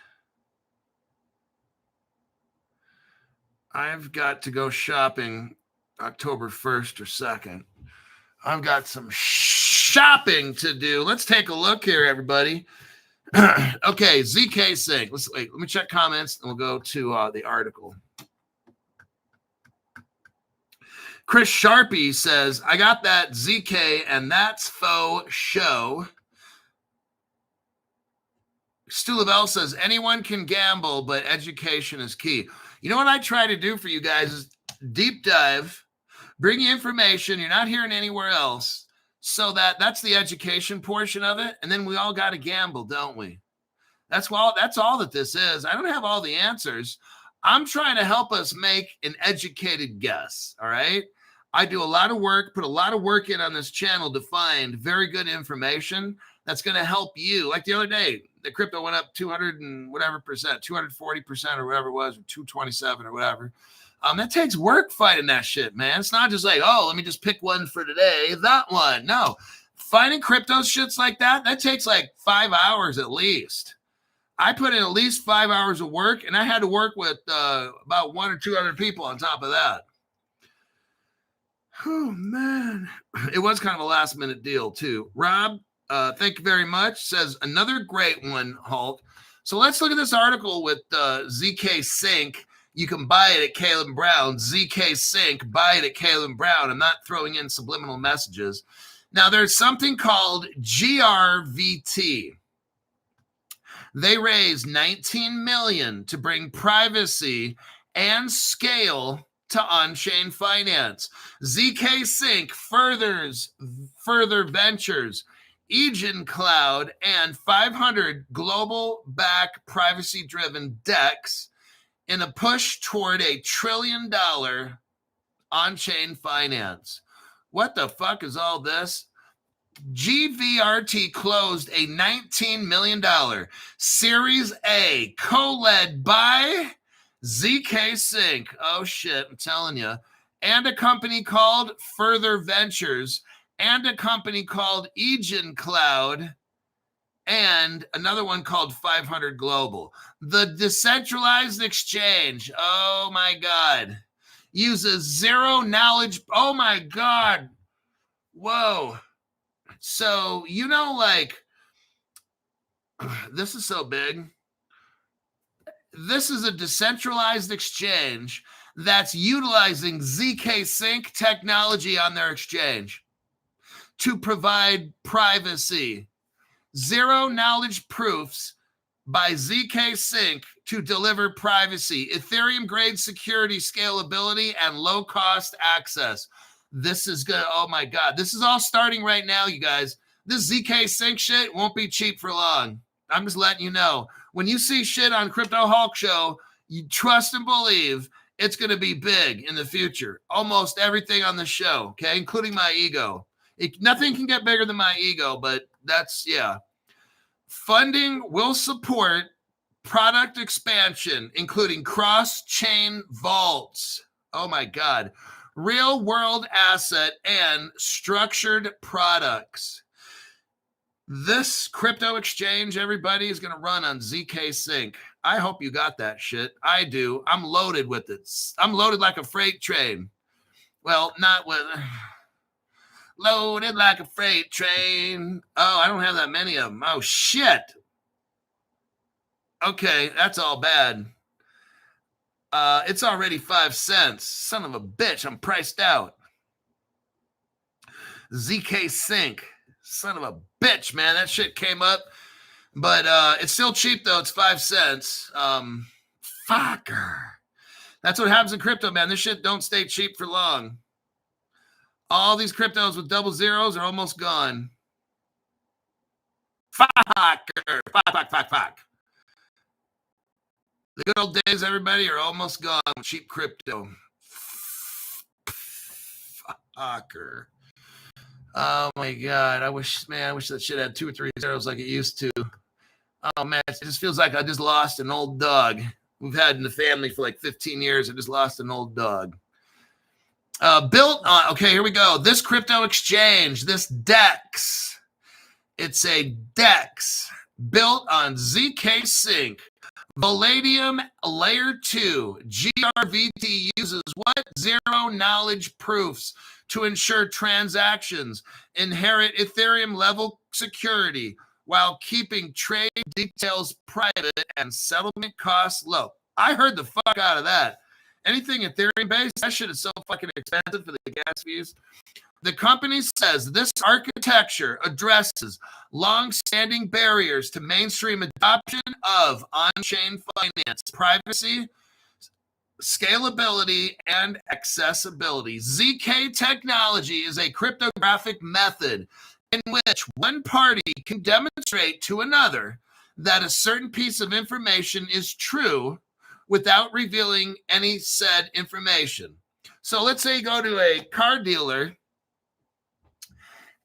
I've got to go shopping October 1st or 2nd. I've got some shopping to do. Let's take a look here, everybody. Okay, ZK Sync. Let me check comments and we'll go to the article. Chris Sharpie says, I got that ZK and that's faux show. Stu Lavelle says, anyone can gamble, but education is key. You know what I try to do for you guys is deep dive, bring you information you're not hearing anywhere else. So that's the education portion of it. And then we all got to gamble, don't we? That's all that this is. I don't have all the answers. I'm trying to help us make an educated guess. All right. I do a lot of work, put a lot of work in on this channel to find very good information that's going to help you. Like the other day, the crypto went up 200 and whatever percent, 240% or whatever it was, or 227 or whatever. That takes work fighting that shit, man. It's not just like, oh, let me just pick one for today. That one. No. Fighting crypto shits like that takes like 5 hours at least. I put in at least 5 hours of work, and I had to work with about 1 or 2 other people on top of that. Oh, man. It was kind of a last-minute deal, too. Rob, thank you very much. Says, another great one, Hulk. So let's look at this article with ZK Sync. You can buy it at Caleb Brown. ZK Sync, buy it at Caleb Brown. I'm not throwing in subliminal messages. Now, there's something called GRVT. They raised $19 million to bring privacy and scale to on-chain finance. ZK Sync further ventures, Aegon Cloud, and 500 global-backed privacy-driven DEX in a push toward $1 trillion on-chain finance. What the fuck is all this? GVRT closed a $19 million Series A co-led by ZK Sync. Oh shit, I'm telling you. And a company called Further Ventures, and a company called Aegon Cloud, and another one called 500 Global. The decentralized exchange, oh my God, uses zero knowledge. Oh my God. Whoa. So, you know, like, this is so big. This is a decentralized exchange that's utilizing ZK Sync technology on their exchange to provide privacy. Zero knowledge proofs by ZK Sync to deliver privacy, Ethereum grade security, scalability, and low cost access. This is good. Oh my God. This is all starting right now, you guys. This ZK Sync shit won't be cheap for long. I'm just letting you know. When you see shit on Crypto Hulk Show, you trust and believe it's going to be big in the future. Almost everything on the show, okay, including my ego. Nothing can get bigger than my ego, but that's, yeah. Funding will support product expansion, including cross-chain vaults. Oh my God. Real-world asset and structured products. This crypto exchange, everybody, is going to run on ZK Sync. I hope you got that shit. I do. I'm loaded with it. I'm loaded like a freight train. Well, not with... Loaded like a freight train. Oh, I don't have that many of them. Oh, shit. Okay, that's all bad. It's already 5 cents. Son of a bitch, I'm priced out. ZK Sync. Son of a bitch, man. That shit came up. But it's still cheap, though. It's 5 cents. Fucker. That's what happens in crypto, man. This shit don't stay cheap for long. All these cryptos with double zeros are almost gone. Fucker. Fuck. The good old days, everybody, are almost gone with cheap crypto. Fucker. Oh my God. I wish that shit had 2 or 3 zeros like it used to. Oh man, it just feels like I just lost an old dog. We've had in the family for like 15 years. I just lost an old dog. Built on, okay, here we go. This crypto exchange, this DEX. It's a DEX built on ZK Sync. Palladium Layer 2 GRVT uses what? Zero knowledge proofs to ensure transactions inherit Ethereum level security while keeping trade details private and settlement costs low. I heard the fuck out of that. Anything Ethereum based, that shit is so fucking expensive for the gas fees. The company says this architecture addresses long-standing barriers to mainstream adoption of on-chain finance, privacy, scalability, and accessibility. ZK technology is a cryptographic method in which one party can demonstrate to another that a certain piece of information is true without revealing any said information. So let's say you go to a car dealer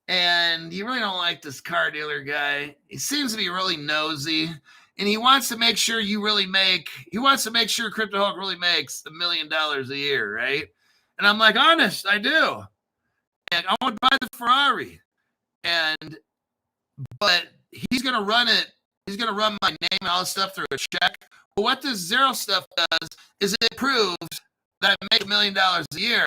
and you really don't like this car dealer guy. He seems to be really nosy, and he wants to make sure Crypto Hulk really makes $1 million a year, right? And I'm like, honest, I do. And I want to buy the Ferrari. But he's going to run it. He's going to run my name and all this stuff through a check. But what this zero stuff does is it proves that I make $1 million a year,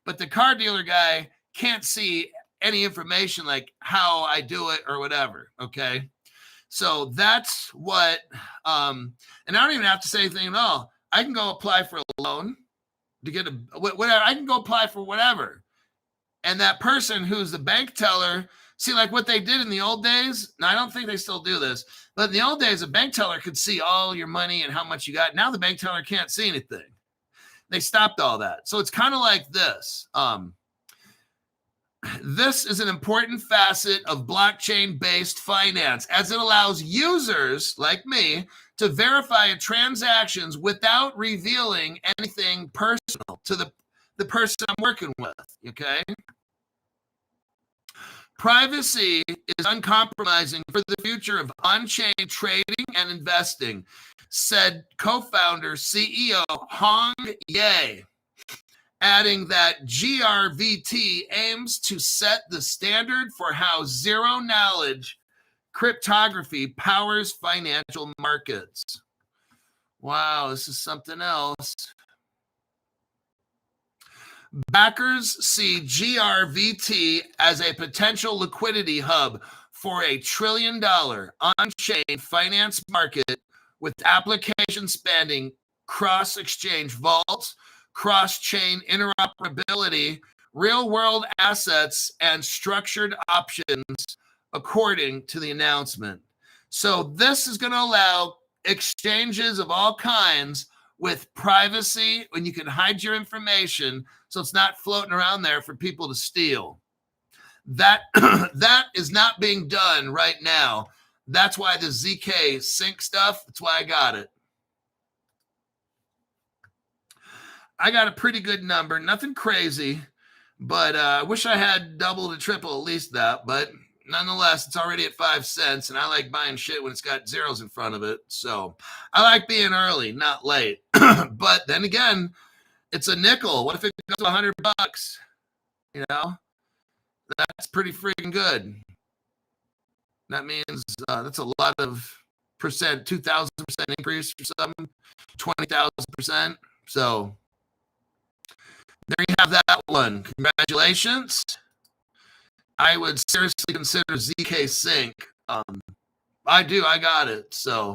but the car dealer guy can't see any information like how I do it or whatever. Okay. So that's what, and I don't even have to say anything at all. I can go apply for a loan to get whatever. I can go apply for whatever. And that person who's the bank teller, see, like what they did in the old days. Now, I don't think they still do this, but in the old days, a bank teller could see all your money and how much you got. Now the bank teller can't see anything. They stopped all that. So it's kind of like this. This is an important facet of blockchain-based finance, as it allows users like me to verify transactions without revealing anything personal to the person I'm working with, okay? Privacy is uncompromising for the future of on-chain trading and investing, said co-founder CEO Hong Ye, adding that GRVT aims to set the standard for how zero-knowledge cryptography powers financial markets. Wow, this is something else. Backers see GRVT as a potential liquidity hub for $1 trillion on-chain finance market with application spanning cross-exchange vaults, cross-chain interoperability, real-world assets, and structured options, according to the announcement. So this is going to allow exchanges of all kinds with privacy, when you can hide your information so it's not floating around there for people to steal. That is not being done right now. That's why the ZK Sync stuff, that's why I got it. I got a pretty good number, nothing crazy. But I wish I had double to triple at least that. But nonetheless, it's already at 5 cents, and I like buying shit when it's got zeros in front of it. So I like being early, not late. But then again, it's a nickel. What if it goes to $100? You know, that's pretty freaking good. That means that's a lot of percent, 2,000% increase or something, 20,000%. So there you have that one. Congratulations. I would seriously consider ZK Sync. I do. I got it. So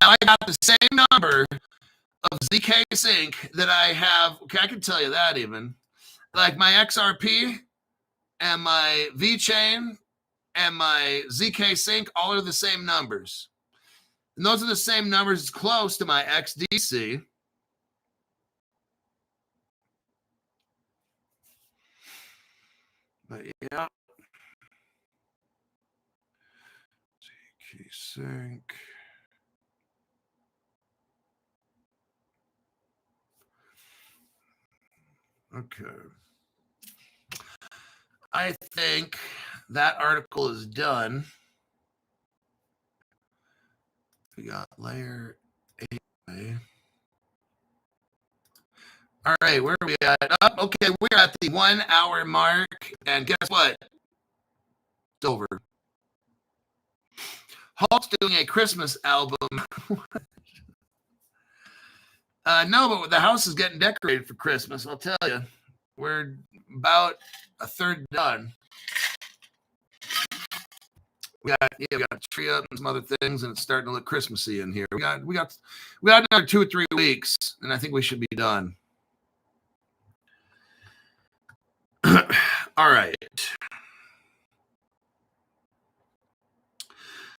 now I got the same number of ZK Sync that I have. Okay, I can tell you that even. Like my XRP and my VChain and my ZK Sync, all are the same numbers. And those are the same numbers close to my XDC. But yeah. ZK Sync. Okay. I think that article is done. We got layer 8. All right, where are we at? Okay, we're at the 1 hour mark. And guess what? It's over. Hulk's doing a Christmas album. No, but the house is getting decorated for Christmas. I'll tell you. We're about a third done. We got a tree up and some other things, and it's starting to look Christmassy in here. We got another 2 or 3 weeks, and I think we should be done. All right.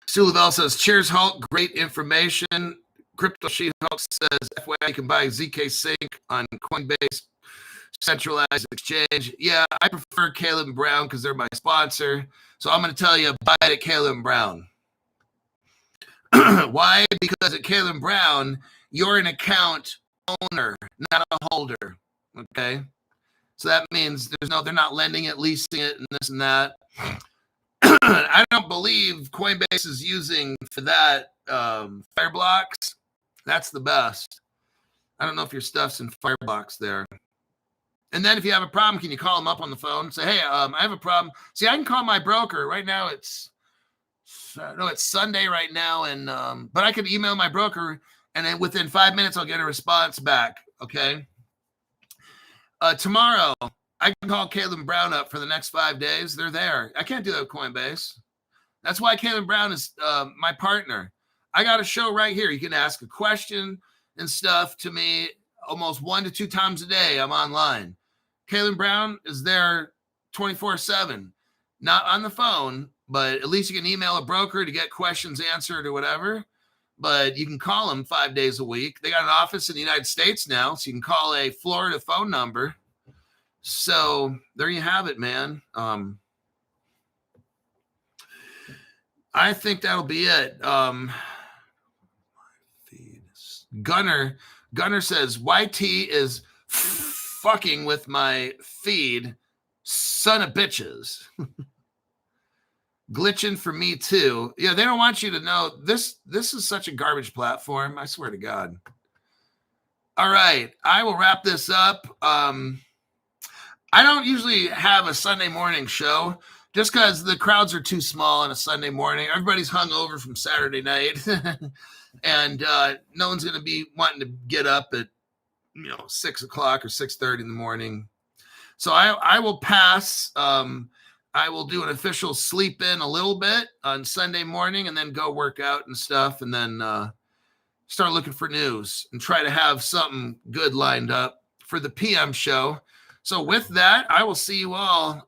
Sue Lavelle says, cheers, Hulk. Great information. Crypto She-Hulk says, FYI, you can buy ZK Sync on Coinbase centralized exchange. Yeah, I prefer Caleb Brown because they're my sponsor. So I'm going to tell you, buy it at Caleb Brown. Why? Because at Caleb Brown, you're an account owner, not a holder. Okay? So that means they're not lending it, leasing it, and this and that. I don't believe Coinbase is using for that Fireblocks. That's the best. I don't know if your stuff's in Fireblocks there. And then if you have a problem, can you call them up on the phone and say, hey, I have a problem. See, I can call my broker. Right now it's Sunday right now. And but I could email my broker, and then within 5 minutes, I'll get a response back. Okay. Tomorrow, I can call Caleb Brown up for the next 5 days. They're there. I can't do that with Coinbase. That's why Caleb Brown is my partner. I got a show right here. You can ask a question and stuff to me almost 1 to 2 times a day. I'm online. Caleb Brown is there 24/7. Not on the phone, but at least you can email a broker to get questions answered or whatever. But you can call them 5 days a week. They got an office in the United States now, so you can call a Florida phone number. So there you have it, man. I think that'll be it. Gunner says, YT is fucking with my feed, son of bitches. Glitching for me too. Yeah, they don't want you to know this is such a garbage platform. I swear to God. All right, I will wrap this up. I don't usually have a Sunday morning show just because the crowds are too small on a Sunday morning. Everybody's hung over from Saturday night, and no one's going to be wanting to get up at 6 o'clock or 6:30 in the morning. So I will pass. I will do an official sleep in a little bit on Sunday morning and then go work out and stuff, and then start looking for news and try to have something good lined up for the PM show. So with that, I will see you all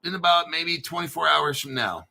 in about maybe 24 hours from now.